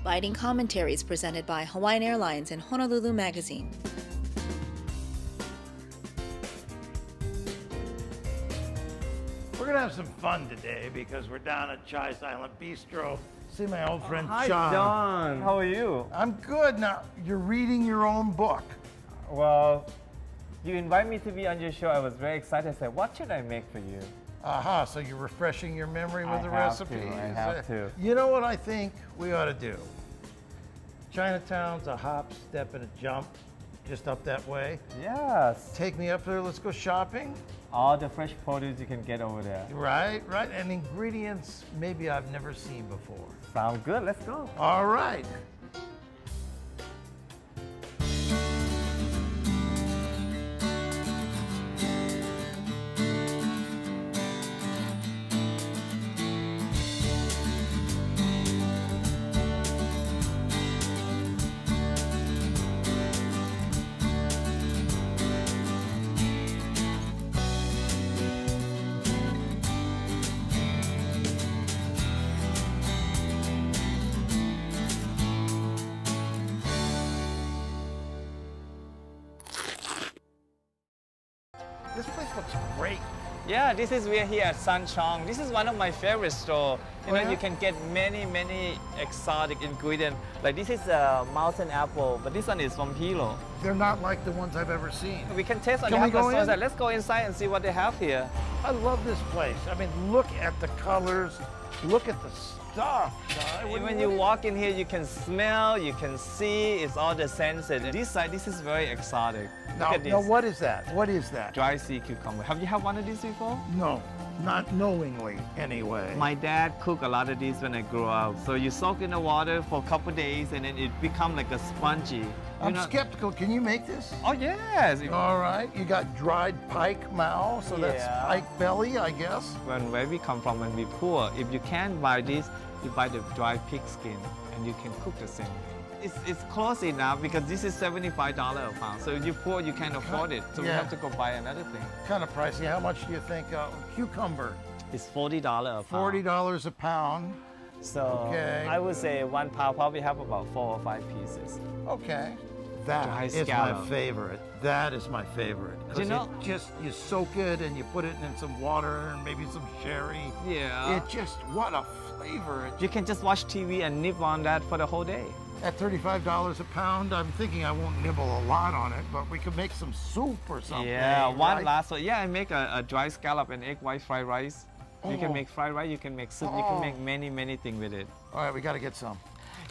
Biting commentaries presented by Hawaiian Airlines and Honolulu Magazine. We're gonna have some fun today because we're down at Chai's Island Bistro. See my old friend Hi, John. John. How are you? I'm good. Now, you're reading your own book. Well, you invite me to be on your show. I was very excited. I said, what should I make for you? Aha, so you're refreshing your memory with the recipes. I have to. You know what I think we ought to do? Chinatown's a hop, step, and a jump, just up that way. Yes. Take me up there, let's go shopping. All the fresh produce you can get over there. Right, right, and ingredients maybe I've never seen before. Sound good, let's go. All right. This place looks great. Yeah, we're here at Sanchong. This is one of my favorite stores. You can get many exotic ingredients. Like this is a mountain apple, but this one is from Hilo. They're not like the ones I've ever seen. We can taste on Can the we go apple. in? Let's go inside and see what they have here. I love this place. I mean, look at the colors. Look at the stuff. When you walk in here, you can smell, you can see, it's all the senses. This side, this is very exotic. Now, what is that? What is that? Dry sea cucumber. Have you had one of these before? No, not knowingly anyway. My dad cooked a lot of these when I grew up. So you soak in the water for a couple days and then it becomes like a spongy. I'm skeptical. Can you make this? Oh, yes. All right. You got dried pike mao, so that's pike belly, I guess. Where we come from, when we poor, if you can't buy this, you buy the dried pig skin and you can cook the same. It's close enough because this is $75 a pound. So if you're poor, you can't afford it. So we have to go buy another thing. Kind of pricey. How much do you think cucumber? It's $40 a pound. $40 a pound. So I would say 1 pound probably have about 4 or 5 pieces. Okay. That is my favorite. That is my favorite. You know, you soak it and you put it in some water and maybe some sherry. Yeah. It just, what a flavor. You can just watch TV and nib on that for the whole day. At $35 a pound, I'm thinking I won't nibble a lot on it, but we could make some soup or something. Yeah, I make a dry scallop and egg white fried rice. You can make fried rice, you can make soup, you can make many things with it. All right, we got to get some.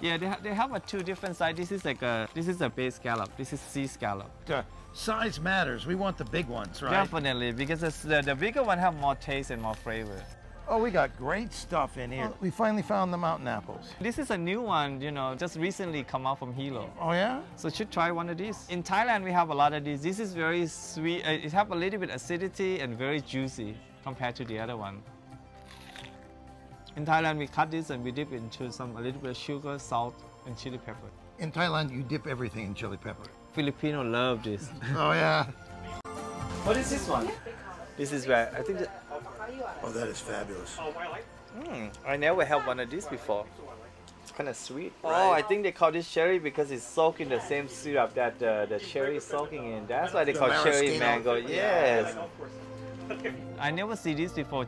Yeah, they have two different sizes. This is a base scallop. This is sea scallop. The size matters. We want the big ones, right? Definitely, because the bigger one have more taste and more flavor. Oh, we got great stuff in here. We finally found the mountain apples. This is a new one, just recently come out from Hilo. Oh, yeah? So you should try one of these. In Thailand, we have a lot of these. This is very sweet. It have a little bit acidity and very juicy compared to the other one. In Thailand, we cut this and we dip into a little bit of sugar, salt, and chili pepper. In Thailand, you dip everything in chili pepper. Filipino love this. Oh, yeah. What is this one? This is where I think Oh, that is fabulous. I never had one of these before. It's kind of sweet. Right. Oh, I think they call this cherry because it's soaked in the same syrup that the cherry is soaking in. That's why they call cherry mango. Yes. I never see this before.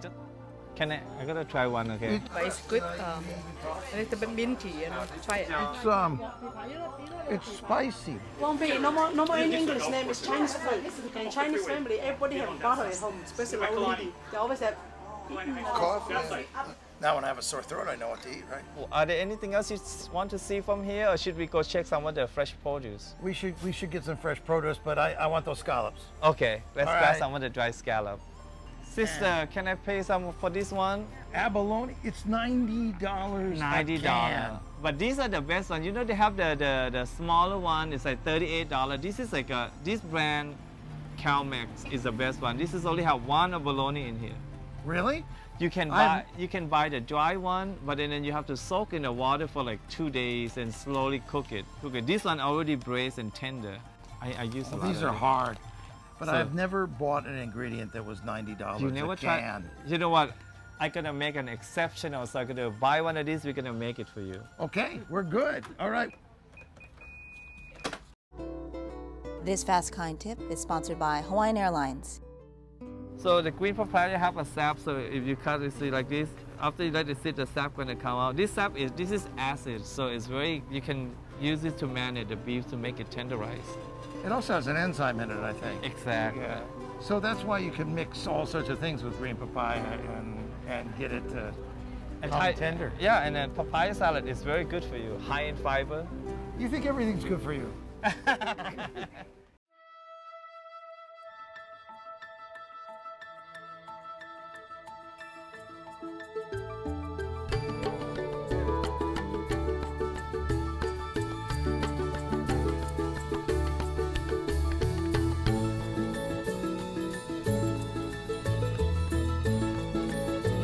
I gotta try one, okay? But it's good. A little bit minty, try it. It's spicy. Won't be no more in English name. It's Chinese food. In Chinese family, everybody have butter at home, especially old lady. They always have coffee. Now when I have a sore throat, I know what to eat, right? Are there anything else you want to see from here, or should we go check some of the fresh produce? We should get some fresh produce, but I want those scallops. Okay, let's grab some of the dry scallop. Sister, can I pay some for this one? Abalone, it's $90 $90. a can. But these are the best ones. They have the smaller one. It's like $38. This is like this brand, CalMax, is the best one. This is only have one abalone in here. Really? You can buy the dry one, but then you have to soak in the water for like 2 days and slowly cook it. This one already braised and tender. I use a lot These of are it. hard. But I've never bought an ingredient that was $90 You never a can. You know what? I'm gonna make an exceptional, so I'm gonna buy one of these, we're gonna make it for you. Okay, we're good. All right. This Fast Kind tip is sponsored by Hawaiian Airlines. So the green papaya have a sap, so if you cut it, see like this, after you let it sit, the sap gonna come out. This is acid, so it's very, you can use it to marinate the beef to make it tenderized. It also has an enzyme in it, I think. Exactly. Yeah. So that's why you can mix all sorts of things with green papaya and get it to become tender. Yeah, and then papaya salad is very good for you, high in fiber. You think everything's good for you?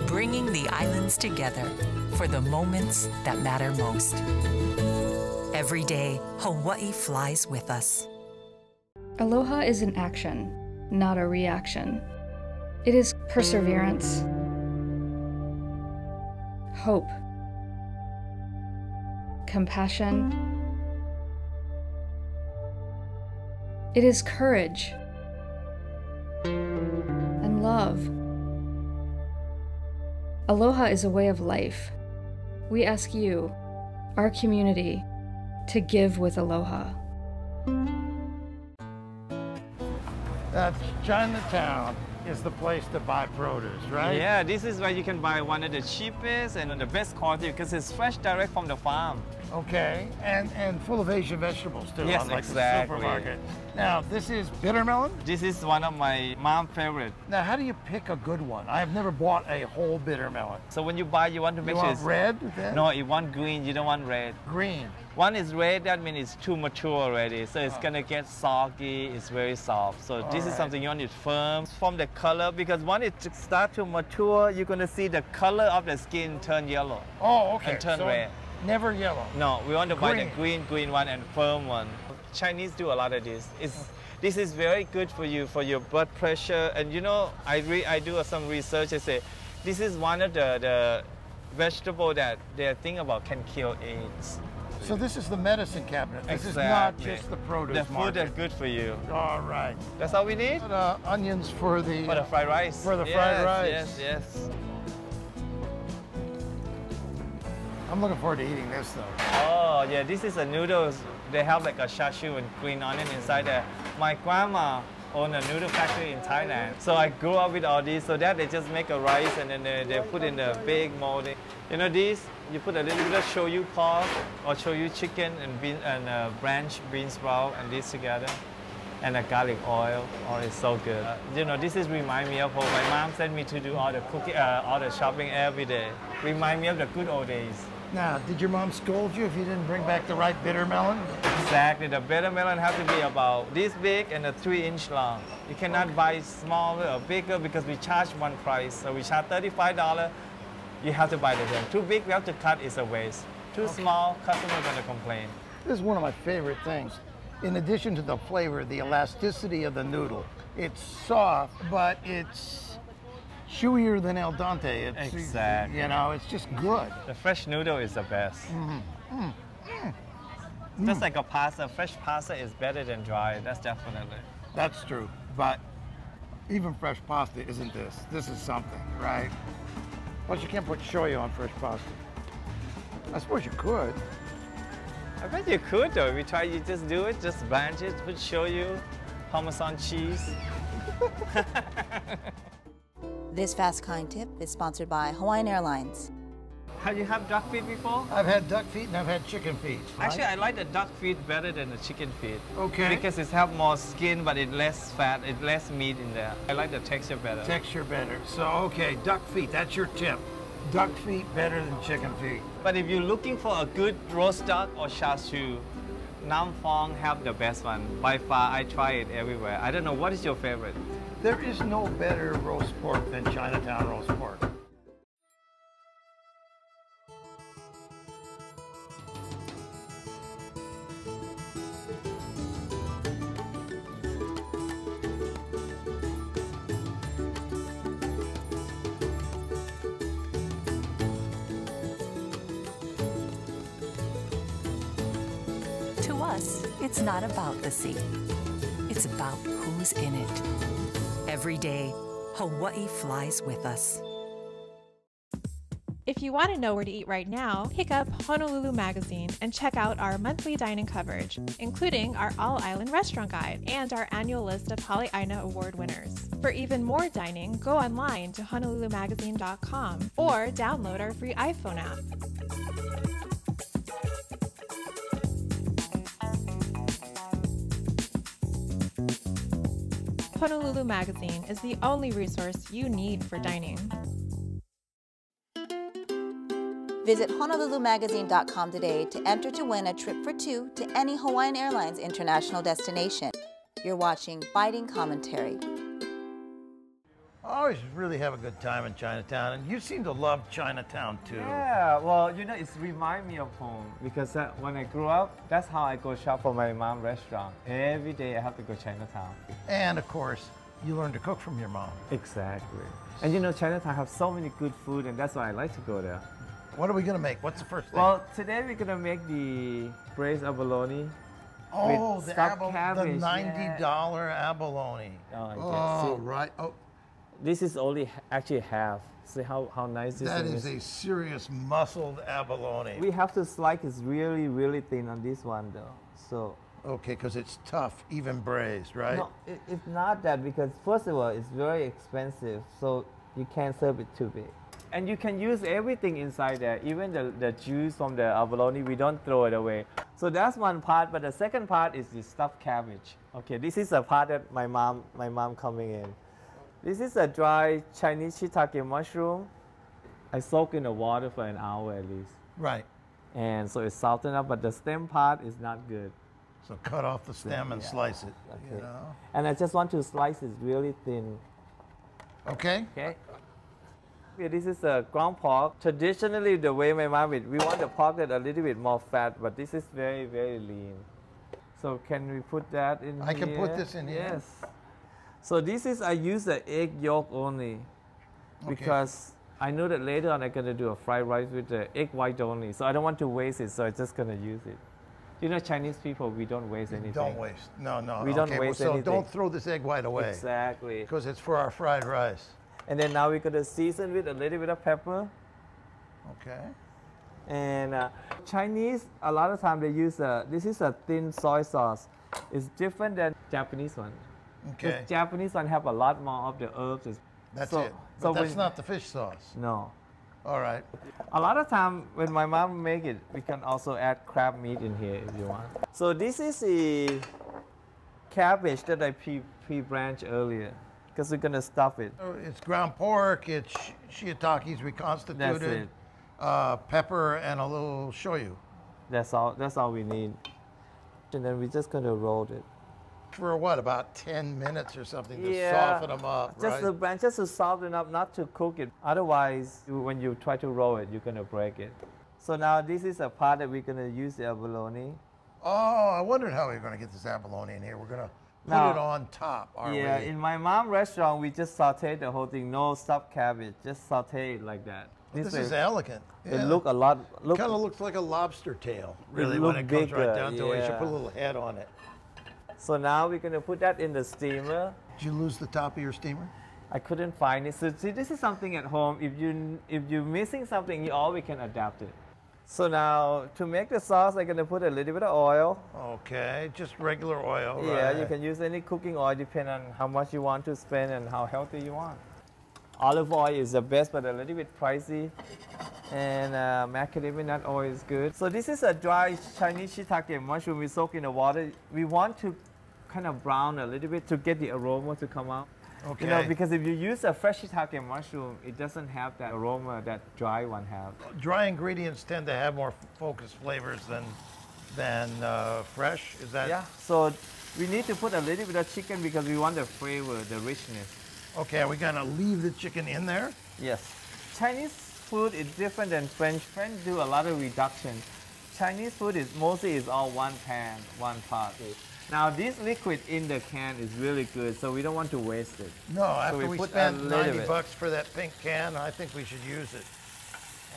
Bringing the islands together for the moments that matter most. Every day, Hawaii flies with us. Aloha is an action, not a reaction. It is perseverance, hope, compassion. It is courage and love. Aloha is a way of life. We ask you, our community, to give with aloha. Chinatown is the place to buy produce, right? Yeah, this is where you can buy one of the cheapest and the best quality because it's fresh direct from the farm. Okay, and full of Asian vegetables too, Yes, unlike exactly. the supermarket. Now, this is bitter melon? This is one of my mom's favorite. Now, how do you pick a good one? I have never bought a whole bitter melon. So when you buy, you want to make You sure want it's red then? No, you want green, you don't want red. Green. One is red, that means it's too mature already. So it's gonna get soggy, it's very soft. So this is something you want it firm. From the color, because when it starts to mature, you're gonna see the color of the skin turn yellow. Oh, okay. And turn so red. Never yellow. No, we want to buy the green one and firm one. Chinese do a lot of this. This is very good for you, for your blood pressure. And you know, I do some research. I say, this is one of the vegetable that they think about can kill AIDS. So this is the medicine cabinet. This is not just the produce The food market. is good for you. All right. That's all we need? Onions for the fried rice. For the fried rice. Yes, yes. I'm looking forward to eating this though. Oh, yeah, this is a noodles. They have like a chashu and green onion inside there. My grandma owned a noodle factory in Thailand. So I grew up with all these. So that they just make a rice and then they put in a big mold. You know these? You put a little bit of shoyu pork or shoyu chicken and branch bean sprout and this together. And a garlic oil. Oh, it's so good. You know, this is remind me of home. My mom sent me to do all the cooking, all the shopping every day. Remind me of the good old days. Now, did your mom scold you if you didn't bring back the right bitter melon? Exactly. The bitter melon has to be about this big and a 3-inch long. You cannot buy smaller or bigger because we charge one price. So we charge $35. You have to buy the same. Too big, we have to cut. It's a waste. Too small, customer gonna complain. This is one of my favorite things. In addition to the flavor, the elasticity of the noodle. It's soft, but it's chewier than al dente. It's, Exactly. You know, it's just good. The fresh noodle is the best. Just like a pasta, fresh pasta is better than dry. That's definitely. That's true. But even fresh pasta isn't this. This is something, right? Plus, you can't put shoyu on fresh pasta. I suppose you could. I bet you could though. If you try, you just do it, just blanch it, put shoyu, Parmesan cheese. This Fast Kind tip is sponsored by Hawaiian Airlines. Have you had duck feet before? I've had duck feet and I've had chicken feet. Actually, I like the duck feet better than the chicken feet. Okay. Because it has more skin, but it's less fat, it's less meat in there. I like the texture better. Texture better. So, okay, duck feet, that's your tip. Duck feet better than chicken feet. But if you're looking for a good roast duck or chashu, Nam Phong have the best one. By far, I try it everywhere. I don't know, what is your favorite? There is no better roast pork than Chinatown roast pork. To us, it's not about the sea. It's about who's in it. Every day, Hawaii flies with us. If you want to know where to eat right now, pick up Honolulu Magazine and check out our monthly dining coverage, including our All-Island Restaurant Guide and our annual list of Hale'aina Award winners. For even more dining, go online to honolulumagazine.com or download our free iPhone app. Honolulu Magazine is the only resource you need for dining. Visit honolulumagazine.com today to enter to win a trip for two to any Hawaiian Airlines international destination. You're watching Biting Commentary. I always really have a good time in Chinatown, and you seem to love Chinatown too. Yeah, well, you know, it's remind me of home because when I grew up, that's how I go shop for my mom's restaurant. Every day I have to go Chinatown. And of course, you learn to cook from your mom. Exactly. And you know, Chinatown has so many good food, and that's why I like to go there. What are we gonna make? What's the first thing? Well, today we're gonna make the braised abalone. Oh, the cabbage, $90 abalone. Oh, yes. Right. Oh, this is only actually half. See how nice this is? That is a serious muscled abalone. We have to slice it really, really thin on this one though. So. Okay, because it's tough, even braised, right? No, it's not that, because first of all, it's very expensive, so you can't serve it too big. And you can use everything inside there, even the juice from the abalone, we don't throw it away. So that's one part, but the second part is the stuffed cabbage. Okay, this is the part that my mom coming in. This is a dry Chinese shiitake mushroom. I soak in the water for an hour at least. Right. And so it's salted up, but the stem part is not good. So cut off the stem and slice it. Okay. You know? And I just want to slice it really thin. Okay. Okay. Yeah, this is a ground pork. Traditionally, the way my mom did, we want the pork that a little bit more fat, but this is very, very lean. So can we put that in here? I can put this in here? Yes. So this is, I use the egg yolk only because I know that later on I'm going to do a fried rice with the egg white only. So I don't want to waste it, so I'm just going to use it. You know, Chinese people, we don't waste anything. Don't waste. No, no. We don't waste anything. So don't throw this egg white away. Exactly. Because it's for our fried rice. And then now we're going to season with a little bit of pepper. Okay. And Chinese, a lot of time they use, this is a thin soy sauce. It's different than Japanese one. Okay. The Japanese one have a lot more of the herbs. That's it. But that's not the fish sauce. No. All right. A lot of time when my mom make it, we can also add crab meat in here if you want. So this is the cabbage that I pre-branched earlier because we're going to stuff it. It's ground pork, it's shiitakes reconstituted, pepper, and a little shoyu. That's all we need. And then we're just going to roll it. For what, about 10 minutes or something to soften them up, right? Just to soften up, not to cook it. Otherwise, when you try to roll it, you're going to break it. So now this is a part that we're going to use the abalone. Oh, I wondered how we were going to get this abalone in here. We're going to put it on top, aren't we? Yeah, in my mom's restaurant, we just saute the whole thing. No stuffed cabbage, just saute it like that. This is elegant. It look a lot. Kind of looks like a lobster tail, really, when it comes right down to it. You should put a little head on it. So now we're going to put that in the steamer. Did you lose the top of your steamer? I couldn't find it. So see, this is something at home. If you're missing something, you always can adapt it. So now to make the sauce, I'm going to put a little bit of oil. Okay, just regular oil. Yeah, right. you can use any cooking oil depending on how much you want to spend and how healthy you want. Olive oil is the best, but a little bit pricey. And macadamia nut oil is good. So this is a dry Chinese shiitake mushroom we soak in the water. We want to kind of brown a little bit to get the aroma to come out. Okay. You know, because if you use a fresh shiitake mushroom, it doesn't have that aroma that dry one have. Dry ingredients tend to have more focused flavors than fresh. Is that? Yeah. So we need to put a little bit of chicken because we want the flavor, the richness. Okay, are we gonna leave the chicken in there? Yes. Chinese food is different than French. French do a lot of reduction. Chinese food is mostly all one pan, one pot. Now this liquid in the can is really good, so we don't want to waste it. No, after we spent $90 bucks for that pink can, I think we should use it.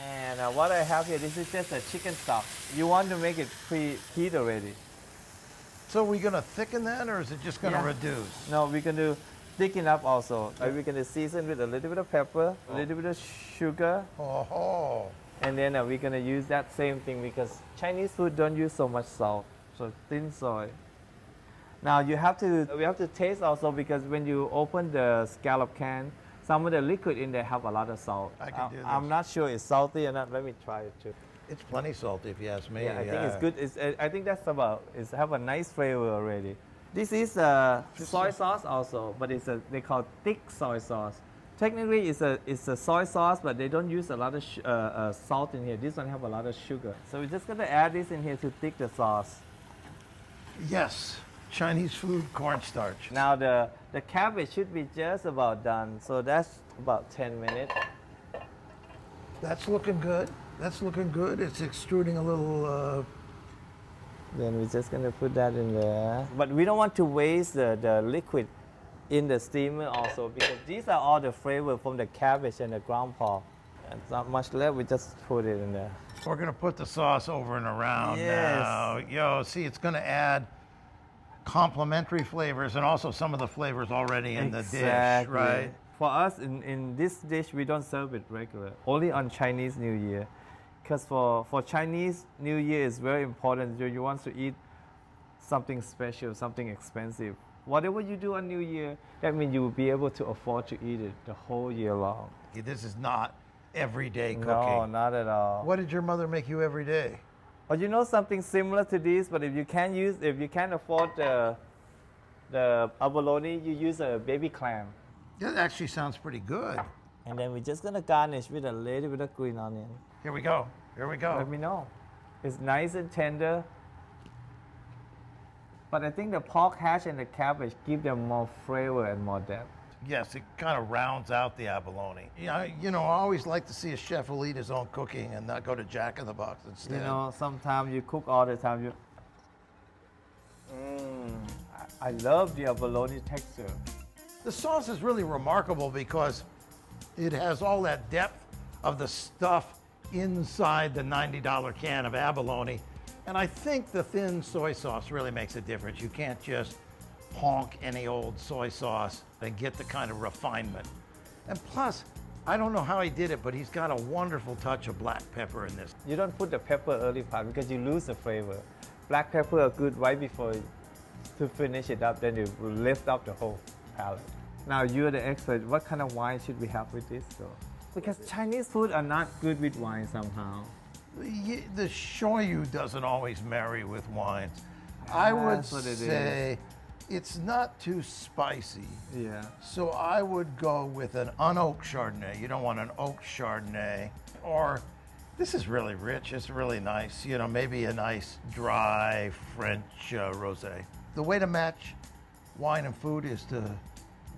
And what I have here, this is just a chicken stock. You want to make it pre-heat already. So are we going to thicken that, or is it just going to reduce? No, we're going to thicken up also. We're going to season with a little bit of pepper, a little bit of sugar. Oh. And then we're going to use that same thing because Chinese food don't use so much salt, so thin soy. Now we have to taste also because when you open the scallop can, some of the liquid in there have a lot of salt. I can do this. I'm not sure it's salty or not. Let me try it too. It's plenty salty if you ask me. Yeah, I think it's good. I think that's have a nice flavor already. This is soy sauce also, but they call thick soy sauce. Technically, it's a soy sauce, but they don't use a lot of salt in here. This one have a lot of sugar. So we're just gonna add this in here to thick the sauce. Yes, Chinese food cornstarch. Now the cabbage should be just about done. So that's about 10 minutes. That's looking good. That's looking good. It's extruding a little. Then we're just gonna put that in there. But we don't want to waste the liquid in the steamer also because these are all the flavor from the cabbage and the ground pork. It's not much left, we just put it in there. We're gonna put the sauce over and around now. Yo, see, it's gonna add complementary flavors and also some of the flavors already in the dish, right? For us, in this dish, we don't serve it regular, only on Chinese New Year. Because for Chinese New Year, it's very important. You want to eat something special, something expensive. Whatever you do on New Year, that means you will be able to afford to eat it the whole year long. This is not everyday cooking. No, not at all. What did your mother make you every day? Well, you know something similar to this, but if you can't afford the abalone, you use a baby clam. That actually sounds pretty good. And then we're just gonna garnish with a little bit of green onion. Here we go. Here we go. Let me know. It's nice and tender. But I think the pork hash and the cabbage give them more flavor and more depth. Yes, it kind of rounds out the abalone. Yeah, you know, I always like to see a chef who eat his own cooking and not go to Jack in the Box instead. You know, sometimes you cook all the time. I love the abalone texture. The sauce is really remarkable because it has all that depth of the stuff inside the $90 can of abalone. And I think the thin soy sauce really makes a difference. You can't just honk any old soy sauce and get the kind of refinement. And plus, I don't know how he did it, but he's got a wonderful touch of black pepper in this. You don't put the pepper early part because you lose the flavor. Black pepper are good right before to finish it up, then you lift up the whole palate. Now you're the expert. What kind of wine should we have with this though? Because Chinese food are not good with wine somehow. The shoyu doesn't always marry with wines. I would say it's not too spicy. Yeah. So I would go with an unoaked Chardonnay. You don't want an oaked Chardonnay. Or this is really rich. It's really nice. You know, maybe a nice dry French rosé. The way to match wine and food is to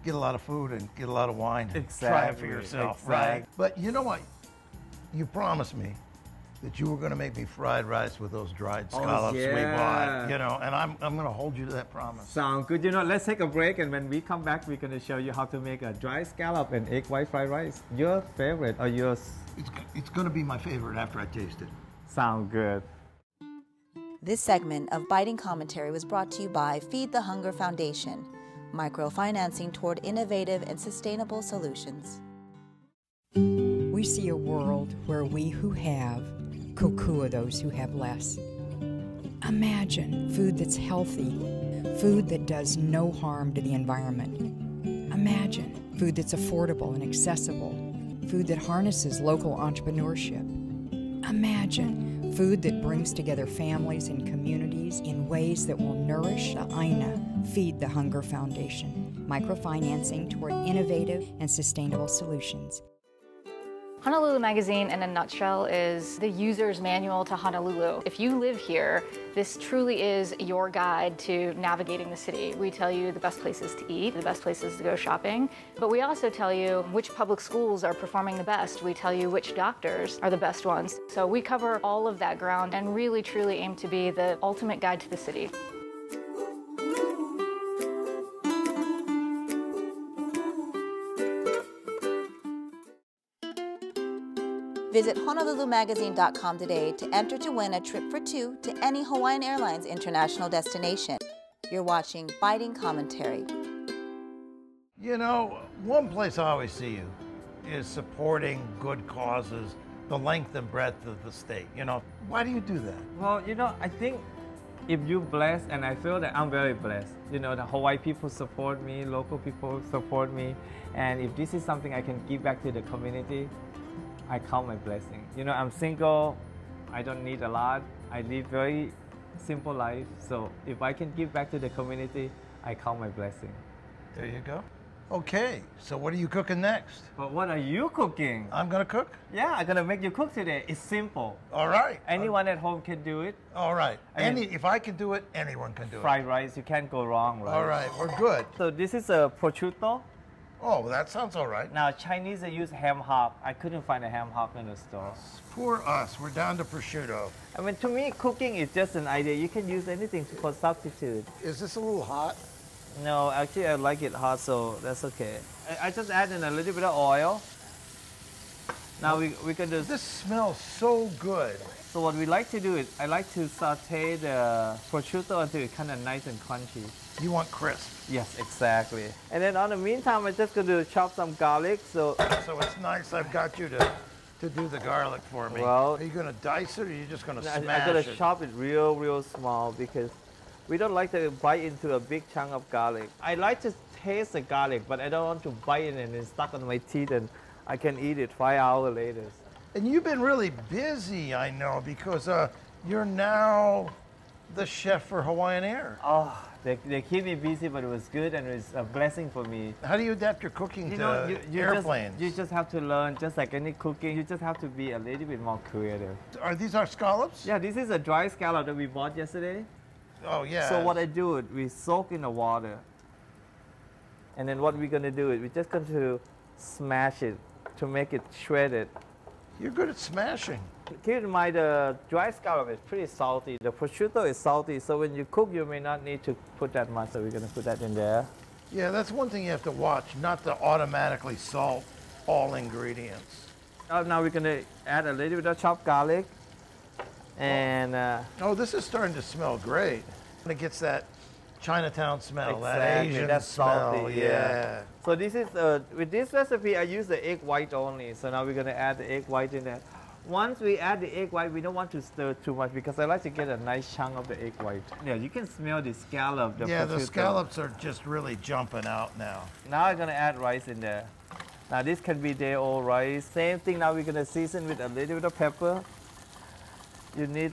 get a lot of food and get a lot of wine. Exactly. Try it for yourself, right? But you know what? You promised me that you were going to make me fried rice with those dried scallops we bought, you know, and I'm going to hold you to that promise. Sound good. You know, let's take a break, and when we come back, we're going to show you how to make a dry scallop and egg white fried rice. Your favorite or yours? It's going to be my favorite after I taste it. Sound good. This segment of Biting Commentary was brought to you by Feed the Hunger Foundation, microfinancing toward innovative and sustainable solutions. We see a world where we who have cuckoo those who have less. Imagine food that's healthy, food that does no harm to the environment. Imagine food that's affordable and accessible, food that harnesses local entrepreneurship. Imagine food that brings together families and communities in ways that will nourish the Aina Feed the Hunger Foundation, microfinancing toward innovative and sustainable solutions. Honolulu Magazine, in a nutshell, is the user's manual to Honolulu. If you live here, this truly is your guide to navigating the city. We tell you the best places to eat, the best places to go shopping, but we also tell you which public schools are performing the best. We tell you which doctors are the best ones. So we cover all of that ground and really truly aim to be the ultimate guide to the city. Visit HonoluluMagazine.com today to enter to win a trip for two to any Hawaiian Airlines international destination. You're watching Biting Commentary. You know, one place I always see you is supporting good causes, the length and breadth of the state. You know, why do you do that? Well, you know, I think if you're blessed, and I feel that I'm very blessed, you know, the Hawaii people support me, local people support me, and if this is something I can give back to the community, I count my blessing. You know, I'm single, I don't need a lot, I live very simple life, so if I can give back to the community, I count my blessing. There you go. Okay, so what are you cooking next? But what are you cooking? I'm gonna cook? Yeah, I'm gonna make you cook today. It's simple. All right. Anyone at home can do it. All right. I mean, if I can do it, anyone can do it. Fried rice, you can't go wrong, right? All right, we're good. So this is a prosciutto. Oh, well, that sounds all right. Now Chinese, they use ham hock. I couldn't find a ham hock in the store. Poor us, we're down to prosciutto. I mean, to me, cooking is just an idea. You can use anything for substitute. Is this a little hot? No, actually, I like it hot, so that's okay. I just add in a little bit of oil. Now we can just... This smells so good. So what we like to do is, I like to saute the prosciutto until it's kind of nice and crunchy. You want crisp. Yes, exactly. And then on the meantime, I'm just going to chop some garlic. So it's nice I've got you to do the garlic for me. Well, are you going to dice it, or are you just going to smash it? I'm going to chop it real small because we don't like to bite into a big chunk of garlic. I like to taste the garlic, but I don't want to bite it and it's stuck on my teeth and I can eat it 5 hours later. And you've been really busy, I know, because you're now the chef for Hawaiian Air. Oh, they keep me busy, but it was good and it was a blessing for me. How do you adapt your cooking to airplanes? You just have to learn, just like any cooking, you just have to be a little bit more creative. Are these our scallops? Yeah, this is a dry scallop that we bought yesterday. Oh, yeah. So what I do is we soak in the water. And then what we're going to do is we're just going to smash it to make it shredded. You're good at smashing. Keep in mind the dry scallop is pretty salty. The prosciutto is salty, so when you cook, you may not need to put that much, so we're going to put that in there. Yeah, that's one thing you have to watch, not to automatically salt all ingredients. Now we're going to add a little bit of chopped garlic. And oh, this is starting to smell great. It gets that Chinatown smell, exactly, that Asian that's smell. salty, yeah. So this is with this recipe, I use the egg white only. So now we're going to add the egg white in there. Once we add the egg white, we don't want to stir too much because I like to get a nice chunk of the egg white. Yeah, you can smell the scallop. Yeah, the scallops are just really jumping out now. Now I'm going to add rice in there. Now this can be day-old rice. Same thing. Now we're going to season with a little bit of pepper. You need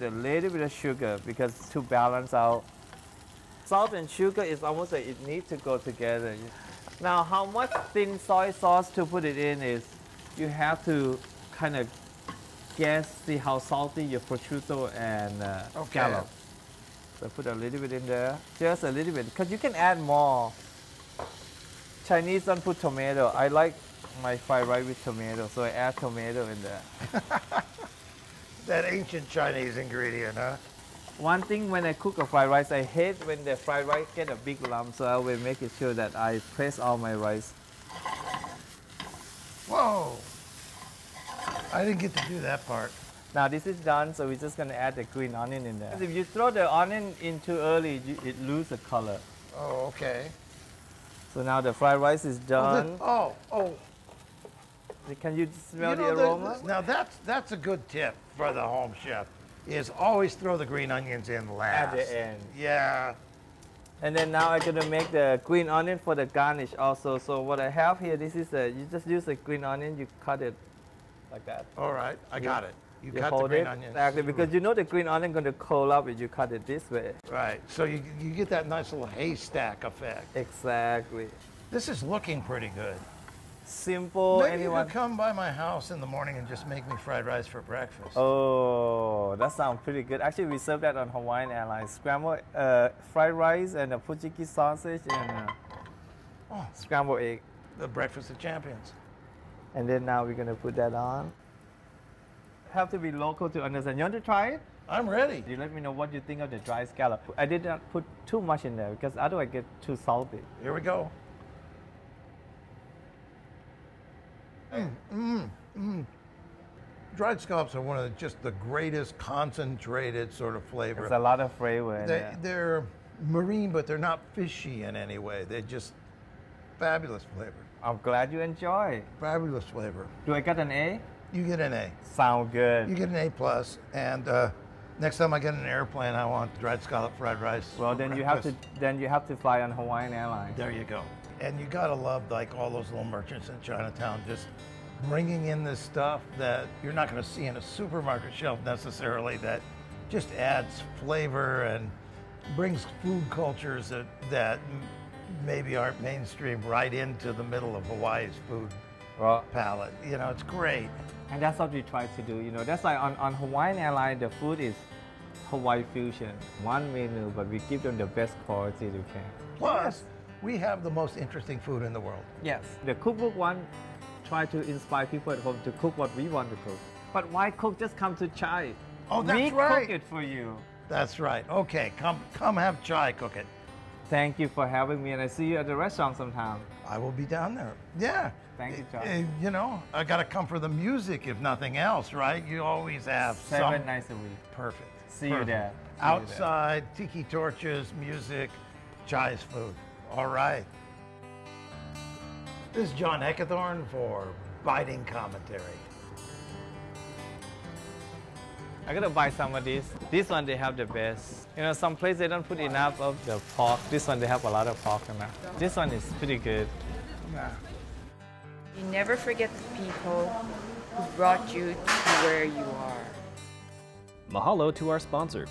a little bit of sugar because to balance out. Salt and sugar is almost like it needs to go together. Now, how much thin soy sauce to put it in is you have to kind of guess, see how salty your prosciutto and scallop. So put a little bit in there, just a little bit, because you can add more. Chinese don't put tomato. I like my fried rice with tomato, so I add tomato in there. That ancient Chinese ingredient, huh? One thing when I cook a fried rice, I hate when the fried rice get a big lump, so I will make it sure that I press all my rice. Whoa! I didn't get to do that part. Now this is done, so we're just going to add the green onion in there. If you throw the onion in too early, it loses the color. Oh, okay. So now the fried rice is done. Oh. Can you smell the aroma? Now that's a good tip for the home chef, is always throw the green onions in last. At the end. Yeah. And then now I'm going to make the green onion for the garnish also. So what I have here, this is you just use the green onion, you cut it like that. All right, I got it. You cut the hold green it, onions. exactly, because you know the green onion going to curl up if you cut it this way. Right, so you get that nice little haystack effect. Exactly. This is looking pretty good. Simple. Maybe you could come by my house in the morning and just make me fried rice for breakfast. Oh, that sounds pretty good. Actually, we serve that on Hawaiian Airlines. Scrambled fried rice and a fujiki sausage and scrambled egg. The breakfast of champions. And then now we're going to put that on. Have to be local to understand. You want to try it? I'm ready. You let me know what you think of the dry scallop. I did not put too much in there because otherwise it gets too salty. Here we go. Dried scallops are one of just the greatest concentrated sort of flavor. There's a lot of flavor in there. marine, but they're not fishy in any way. They're just fabulous flavor. I'm glad you enjoy. Fabulous flavor. Do I get an A? You get an A. Sound good. You get an A+. And next time I get an airplane, I want dried scallop fried rice. Well, then you have to fly on Hawaiian Airlines. There you go. And you gotta love like all those little merchants in Chinatown just bringing in this stuff that you're not gonna see in a supermarket shelf necessarily, that just adds flavor and brings food cultures that maybe aren't mainstream right into the middle of Hawaii's food palette. You know, it's great. And that's what we try to do. You know, that's like on Hawaiian Airlines, the food is Hawaii fusion. One menu, but we give them the best quality we can. Plus, we have the most interesting food in the world. Yes. The cookbook one try to inspire people at home to cook what we want to cook. But why cook? Just come to Chai. Oh, that's we right. cook it for you. That's right. Okay, come have Chai cook it. Thank you for having me, and I see you at the restaurant sometime. I will be down there. Yeah. Thank you, Chai. You know, I got to come for the music, if nothing else, right? You always have 7 nights a week. Perfect. See you there. Outside, tiki torches, music, Chai's food. All right. This is John Heckathorn for Biting Commentary. I gotta buy some of these. This one they have the best. You know, some places they don't put enough of the pork. This one they have a lot of pork in there. This one is pretty good. You never forget the people who brought you to where you are. Mahalo to our sponsor.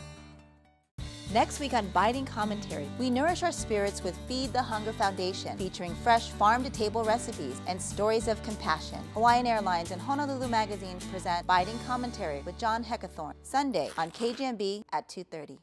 Next week on Biting Commentary, we nourish our spirits with Feed the Hunger Foundation, featuring fresh farm-to-table recipes and stories of compassion. Hawaiian Airlines and Honolulu Magazine present Biting Commentary with John Heckathorn, Sunday on KGMB at 2:30.